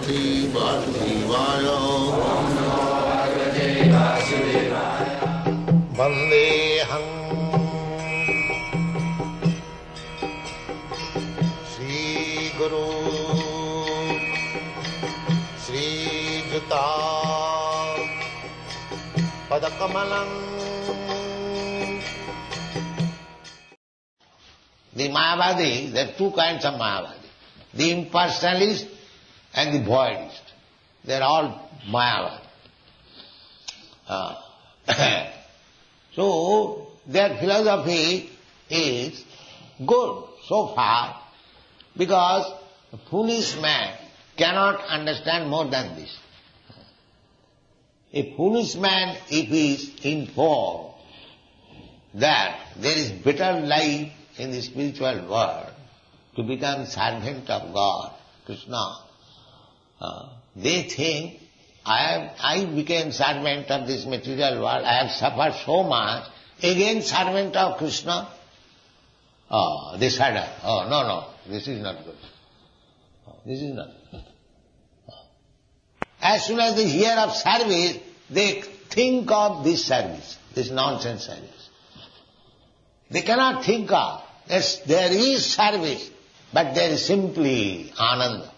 Bhagavate Vasudevaya. Vandeham Sri Guru Sri Juta Padakamalam. The Mayavadi, there are two kinds of Mayavadi. The impersonalist and the voidist. They are all Mayavadi. So, their philosophy is good so far because a foolish man cannot understand more than this. A foolish man, if he is informed that there is better life in the spiritual world, to become servant of God, Krishna, they think, I became servant of this material world, I have suffered so much, again servant of Krishna. They shudder. No, this is not good. This is not good. As soon as they hear of service, they think of this service, this nonsense service. They cannot think of, yes, there is service, but there is simply ananda.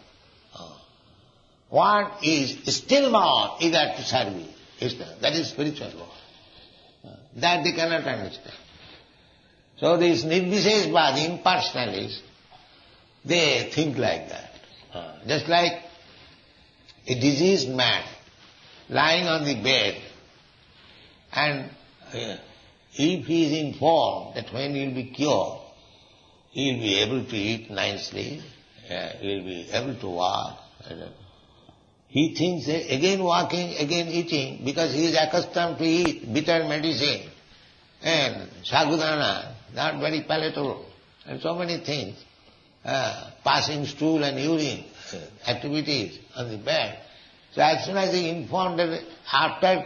One is still more eager to serve Krishna. That is spiritual world. That they cannot understand. So these Nirvisheshvadi, impersonalists, they think like that. Just like a diseased man lying on the bed, and if he is informed that when he will be cured, he will be able to eat nicely, he will be able to walk. He thinks again walking, again eating, because he is accustomed to eat bitter medicine and sagudana, not very palatable, and so many things, passing stool and urine activities on the bed. So as soon as he is informed that after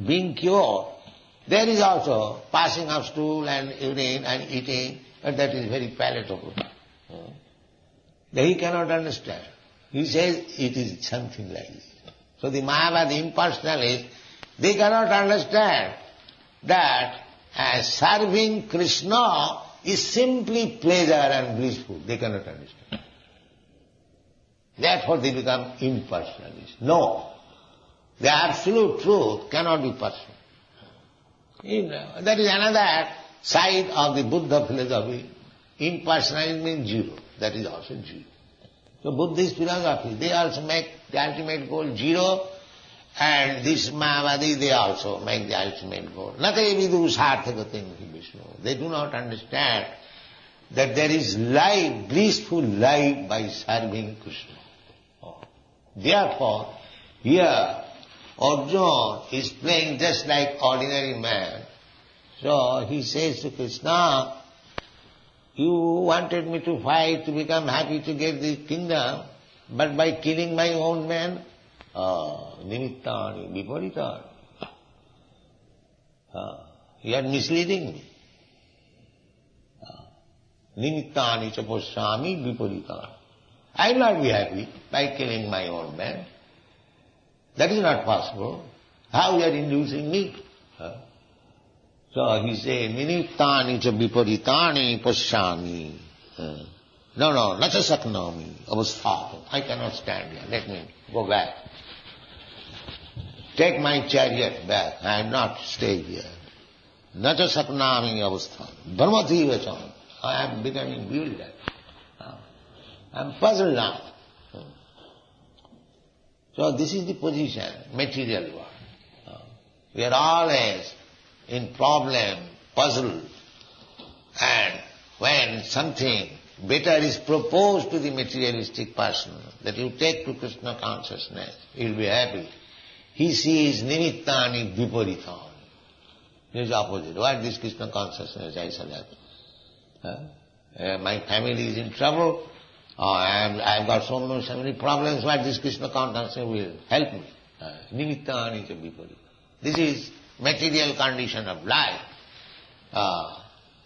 being cured, there is also passing of stool and urine and eating, but that is very palatable. He cannot understand. He says it is something like this. So the Mayavadi impersonalists, they cannot understand that serving Krishna is simply pleasure and blissful. They cannot understand. Therefore they become impersonalists. No, the absolute truth cannot be personal. That is another side of the Buddha philosophy. Impersonalism means zero. That is also zero. So Buddhist philosophy, they also make the ultimate goal zero, and this Mayavadi, they also make the ultimate goal. Natayevidu sarthakatim Vishnu. They do not understand that there is life, blissful life by serving Krishna. Therefore, here Arjuna is playing just like ordinary man. So he says to Krishna, you wanted me to fight, to become happy, to get the kingdom, but by killing my own men, nimittani, viparitani. You are misleading me. Nimittani cha posami viparitani. I will not be happy by killing my own men. That is not possible. How you are inducing me? So he said, Nimittani cha viparitani pasyami. No, nacha saknami, avasthatam. I cannot stand here. Let me go back. Take my chariot back. I am not staying here. Nacha saknami avasthatam. Brahmati vacham. I am becoming bewildered. I am puzzled now. So this is the position, material world. We are always in problem, puzzle, and when something better is proposed to the materialistic person, that you take to Krishna consciousness, he will be happy. He sees nimittani viparitani. It is opposite. What this Krishna consciousness I shall have? My family is in trouble, I have got so many problems, what this Krishna consciousness will help me. Nimittani cha viparitani. This is material condition of life.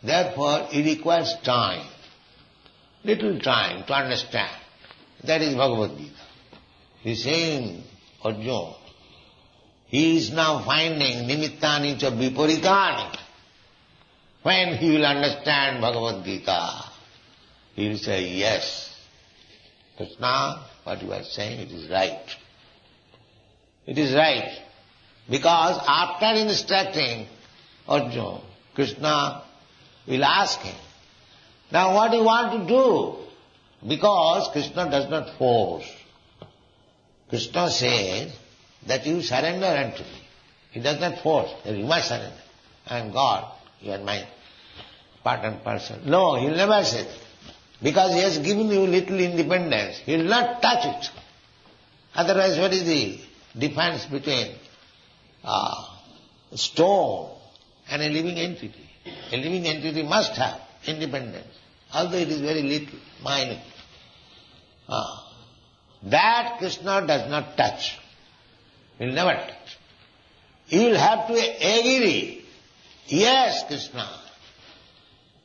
Therefore, it requires time, little time to understand. That is Bhagavad Gita. The same Arjuna, he is now finding nimittani cha viparitani. When he will understand Bhagavad Gita, he will say, yes, Krishna, what you are saying, it is right. It is right. Because after instructing Arjuna, Krishna will ask him, now what do you want to do? Because Krishna does not force. Krishna says that you surrender unto me. He does not force, that you must surrender. I am God, you are my part and parcel. No, he will never say that. Because he has given you little independence, he will not touch it. Otherwise, what is the difference between a stone and a living entity? A living entity must have independence, although it is very little, minute. That Krishna does not touch. He will never touch. He will have to agree. Yes, Krishna,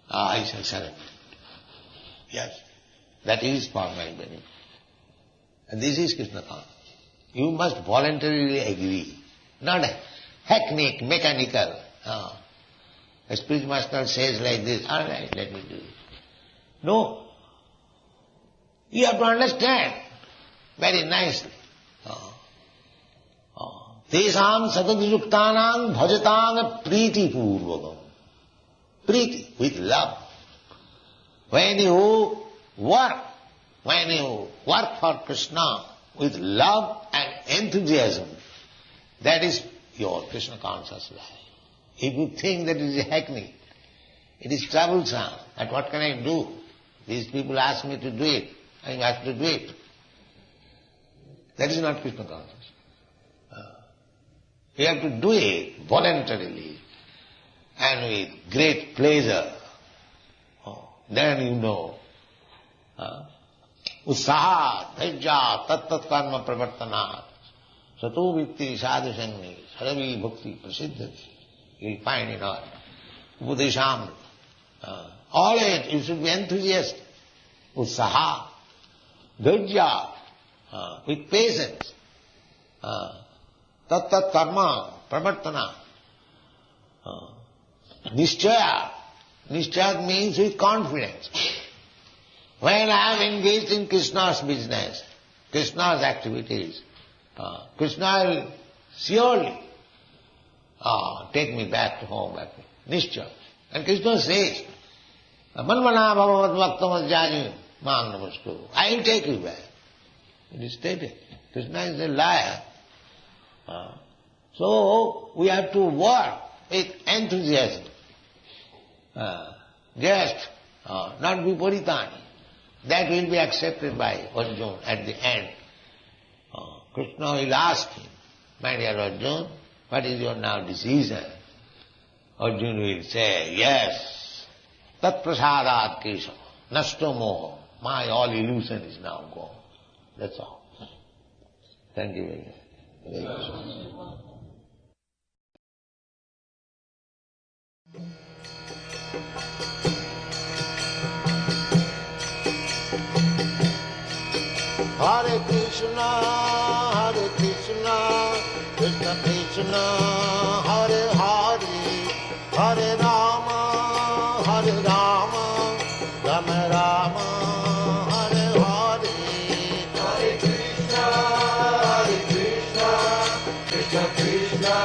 I shall surrender. Yes, that is for my benefit. And this is Krishna consciousness. You must voluntarily agree, not hackneyed, mechanical. A speech master says like this, all right, let me do it. No. You have to understand very nicely. Tesam satadiyuktanam bhajatang priti purvakam. Priti, with love. When you work for Krishna with love and enthusiasm, that is your Krishna conscious life. If you think that it is a hackney, it is troublesome, and what can I do? These people ask me to do it, I have to do it. That is not Krishna consciousness. You have to do it voluntarily and with great pleasure. Then you know. Utsaha, dhairya, tat karma pravartanat, sato vikti sadhu sangi, saravi bhakti prasiddhati. You will find in all. Upadesham. Always you should be enthusiastic. Utsaha, dhairya, with patience. Tat karma pravartanat. Nishchaya. Nishchaya means with confidence. When I am engaged in Krishna's business, Krishna's activities, Krishna will surely take me back to home. Nishchaya. And Krishna says, Manvana bhavavat bhaktamadjani mang namaskuru. I will take you back. It is stated. Krishna is a liar. So we have to work with enthusiasm. Just not be paritani. That will be accepted by Arjuna at the end. Krishna will ask him, my dear Arjuna, what is your now decision? Arjuna will say, yes, tat prasadat kesha, nashto moha, my all illusion is now gone. That's all. Thank you very much. Hare Krishna, Krishna Krishna, Hare Hare, Hare Rama, Rama Rama, Hare Hare. Hare Krishna, Krishna Krishna,